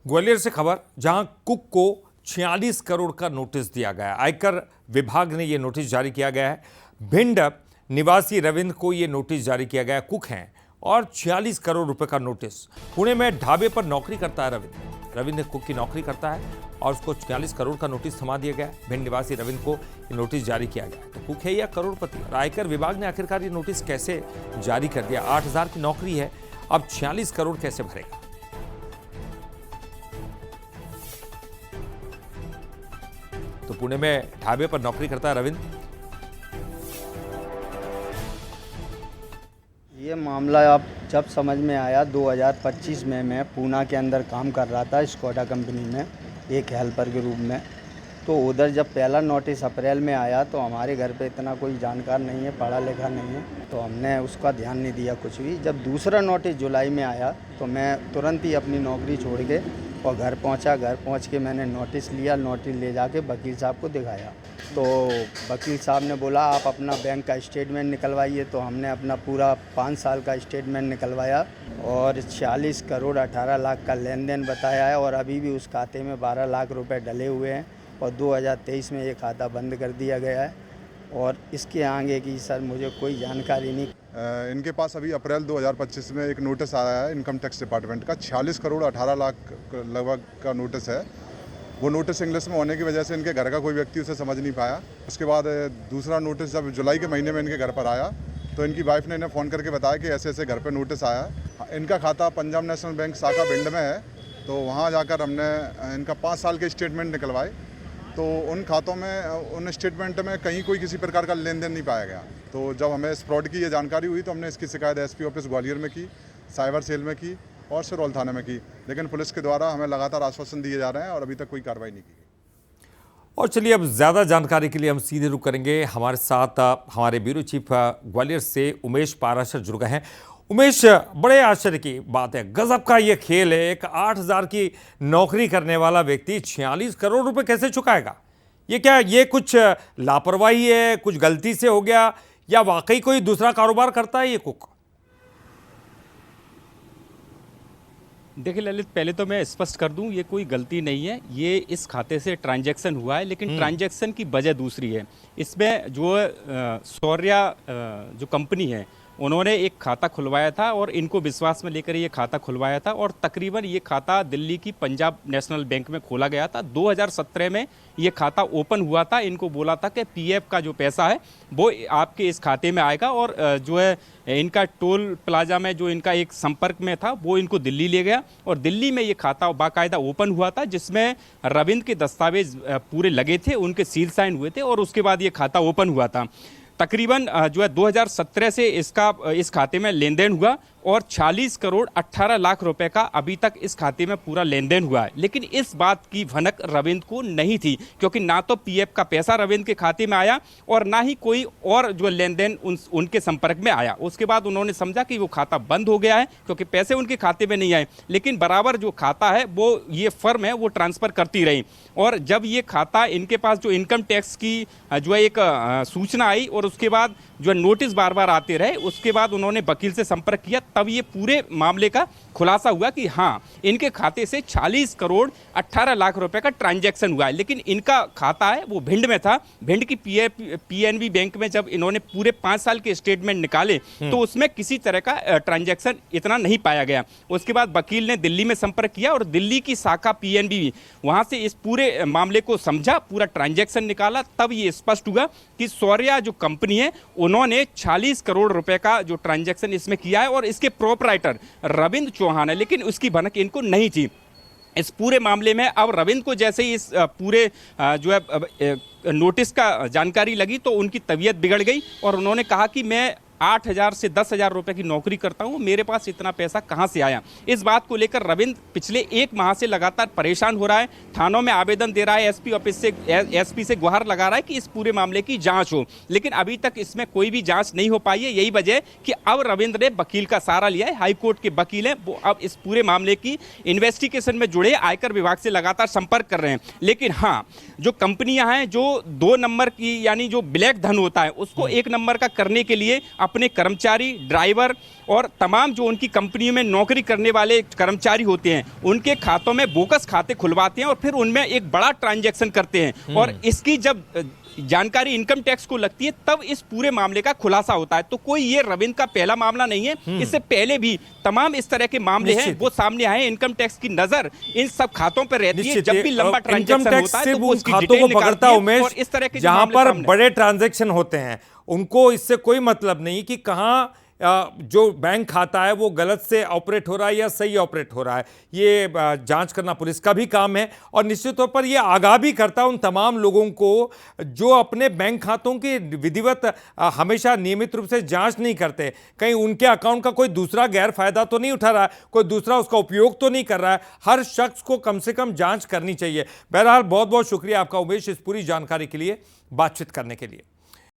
ग्वालियर से खबर, जहां कुक को 46 करोड़ का नोटिस दिया गया। आयकर विभाग ने यह नोटिस जारी किया गया है। भिंड निवासी रविंद्र को यह नोटिस जारी किया गया। कुक हैं और 46 करोड़ रुपए का नोटिस। पुणे में ढाबे पर नौकरी करता है रविंद्र कुक की नौकरी करता है और उसको 46 करोड़ का नोटिस थमा दिया गया। भिंड निवासी रविंद्र को ये नोटिस जारी किया गया। तो कुक है या करोड़पति? और आयकर विभाग ने आखिरकार ये नोटिस कैसे जारी कर दिया? 8,000 की नौकरी है, अब 46 करोड़ कैसे भरेगा? तो पुणे में ढाबे पर नौकरी करता है रविंद्र। ये मामला अब जब समझ में आया 2025 में मैं पूना के अंदर काम कर रहा था स्कोडा कंपनी में एक हेल्पर के रूप में। तो उधर जब पहला नोटिस अप्रैल में आया तो हमारे घर पे इतना कोई जानकार नहीं है, पढ़ा लिखा नहीं है, तो हमने उसका ध्यान नहीं दिया कुछ भी। जब दूसरा नोटिस जुलाई में आया तो मैं तुरंत ही अपनी नौकरी छोड़ के और घर पहुंचा। घर पहुंच के मैंने नोटिस लिया। नोटिस ले जाके वकील साहब को दिखाया तो वकील साहब ने बोला आप अपना बैंक का स्टेटमेंट निकलवाइए। तो हमने अपना पूरा 5 साल का स्टेटमेंट निकलवाया और 46 करोड़ 18 लाख का लेन देन बताया है। और अभी भी उस खाते में 12 लाख रुपए डले हुए हैं और 2023 में ये खाता बंद कर दिया गया है। और इसके आगे की सर मुझे कोई जानकारी नहीं। इनके पास अभी अप्रैल 2025 में एक नोटिस आया है इनकम टैक्स डिपार्टमेंट का, 46 करोड़ 18 लाख लगभग का नोटिस है। वो नोटिस इंग्लिश में होने की वजह से इनके घर का कोई व्यक्ति उसे समझ नहीं पाया। उसके बाद दूसरा नोटिस जब जुलाई के महीने में इनके घर पर आया तो इनकी वाइफ ने इन्हें फ़ोन करके बताया कि ऐसे ऐसे घर पर नोटिस आया। इनका खाता पंजाब नेशनल बैंक शाखा भिंड में है। तो वहाँ जाकर हमने इनका 5 साल के स्टेटमेंट निकलवाए तो उन खातों में, उन स्टेटमेंट में कहीं कोई किसी प्रकार का लेन देन नहीं पाया गया। तो जब हमें इस फ्रॉड की ये जानकारी हुई तो हमने इसकी शिकायत एसपी ऑफिस ग्वालियर में की, साइबर सेल में की और सिरौल थाने में की। लेकिन पुलिस के द्वारा हमें लगातार आश्वासन दिए जा रहे हैं और अभी तक कोई कार्रवाई नहीं की गई। और चलिए अब ज़्यादा जानकारी के लिए हम सीधे रुक करेंगे। हमारे साथ हमारे ब्यूरो चीफ ग्वालियर से उमेश पाराशर जुड़ गए हैं। उमेश, बड़े आश्चर्य की बात है, गजब का ये खेल है। एक 8,000 की नौकरी करने वाला व्यक्ति 46 करोड़ रुपए कैसे चुकाएगा? ये क्या, ये कुछ लापरवाही है, कुछ गलती से हो गया या वाकई कोई दूसरा कारोबार करता है ये कुक? देखिए ललित, पहले तो मैं स्पष्ट कर दूं, ये कोई गलती नहीं है। ये इस खाते से ट्रांजैक्शन हुआ है, लेकिन ट्रांजैक्शन की वजह दूसरी है। इसमें जो शौर्या जो कंपनी है उन्होंने एक खाता खुलवाया था और इनको विश्वास में लेकर ये खाता खुलवाया था और तकरीबन ये खाता दिल्ली की पंजाब नेशनल बैंक में खोला गया था। 2017 में ये खाता ओपन हुआ था। इनको बोला था कि पीएफ का जो पैसा है वो आपके इस खाते में आएगा और जो है इनका टोल प्लाजा में जो इनका एक संपर्क में था वो इनको दिल्ली ले गया और दिल्ली में ये खाता बाकायदा ओपन हुआ था, जिसमें रविंद्र के दस्तावेज पूरे लगे थे, उनके सील साइन हुए थे और उसके बाद ये खाता ओपन हुआ था। तकरीबन जो है 2017 से इस खाते में लेन देन हुआ और 46 करोड़ 18 लाख रुपए का अभी तक इस खाते में पूरा लेन देन हुआ है। लेकिन इस बात की भनक रविंद्र को नहीं थी, क्योंकि ना तो पीएफ का पैसा रविंद्र के खाते में आया और ना ही कोई और जो लेन देन उनके संपर्क में आया। उसके बाद उन्होंने समझा कि वो खाता बंद हो गया है क्योंकि पैसे उनके खाते में नहीं आए, लेकिन बराबर जो खाता है वो ये फर्म है वो ट्रांसफर करती रही। और जब ये खाता इनके पास जो इनकम टैक्स की जो है एक सूचना आई और उसके बाद जो नोटिस बार बार आते रहे, उसके बाद उन्होंने वकील से संपर्क किया, तब ये पूरे मामले का खुलासा हुआ कि हाँ, इनके खाते से 46 करोड़ 18 लाख रुपए का ट्रांजैक्शन हुआ है। लेकिन इनका खाता है वो भिंड में था। भिंड की पीएनबी बैंक में जब इन्होंने पूरे 5 साल के स्टेटमेंट निकाले तो उसमें किसी तरह का ट्रांजैक्शन इतना नहीं पाया गया। उसके बाद वकील ने दिल्ली में संपर्क किया और दिल्ली की शाखा पीएनबी वहां से इस पूरे मामले को समझा, पूरा ट्रांजैक्शन निकाला। तब ये स्पष्ट हुआ कि शौर्या जो कंपनी है उन्होंने 46 करोड़ रुपए का जो ट्रांजैक्शन इसमें किया है और इसके प्रोपराइटर रविंद्र चौहान है, लेकिन उसकी भनक इनको नहीं थी इस पूरे मामले में। अब रविंद्र को जैसे ही इस पूरे जो है नोटिस का जानकारी लगी तो उनकी तबीयत बिगड़ गई और उन्होंने कहा कि मैं 8,000 से 10,000 रुपए की नौकरी करता हूं, मेरे पास इतना पैसा कहां से आया। इस बात को लेकर रविंद्र पिछले 1 माह से लगातार परेशान हो रहा है, थानों में आवेदन दे रहा है, एसपी से गुहार लगा रहा है कि इस पूरे मामले की जांच हो, लेकिन अभी तक इसमें कोई भी जांच नहीं हो पाई है। यही वजह है कि अब रविंद्र ने वकील का सहारा लिया है। हाईकोर्ट के वकील हैं, वो अब इस पूरे मामले की इन्वेस्टिगेशन में जुड़े, आयकर विभाग से लगातार संपर्क कर रहे हैं। लेकिन हाँ, जो कंपनियां हैं जो 2 नंबर की यानी जो ब्लैक धन होता है उसको 1 नंबर का करने के लिए अपने कर्मचारी, ड्राइवर और तमाम जो उनकी कंपनियों में नौकरी करने वाले कर्मचारी होते हैं उनके खातों में बोगस खाते खुलवाते हैं और फिर उनमें एक बड़ा ट्रांजैक्शन करते हैं। और इसकी जब जानकारी इनकम टैक्स को लगती है तब इस पूरे मामले का खुलासा होता है। तो कोई ये रविंद्र का पहला मामला नहीं है, इससे पहले भी तमाम इस तरह के मामले हैं वो सामने आए। इनकम टैक्स की नजर इन सब खातों पर रहती है। जब भी लंबा ट्रांजैक्शन होता है तो वो उसकी खातों को पकड़ता है उमेश, और इस तरह के जहां पर बड़े ट्रांजैक्शन होते हैं उनको इससे कोई मतलब नहीं कि कहां जो बैंक खाता है वो गलत से ऑपरेट हो रहा है या सही ऑपरेट हो रहा है। ये जांच करना पुलिस का भी काम है और निश्चित तौर पर ये आगाह भी करता है उन तमाम लोगों को जो अपने बैंक खातों की विधिवत हमेशा नियमित रूप से जांच नहीं करते। कहीं उनके अकाउंट का कोई दूसरा गैर फायदा तो नहीं उठा रहा है, कोई दूसरा उसका उपयोग तो नहीं कर रहा है। हर शख्स को कम से कम जांच करनी चाहिए। बहरहाल बहुत बहुत शुक्रिया आपका उमेश इस पूरी जानकारी के लिए, बातचीत करने के लिए।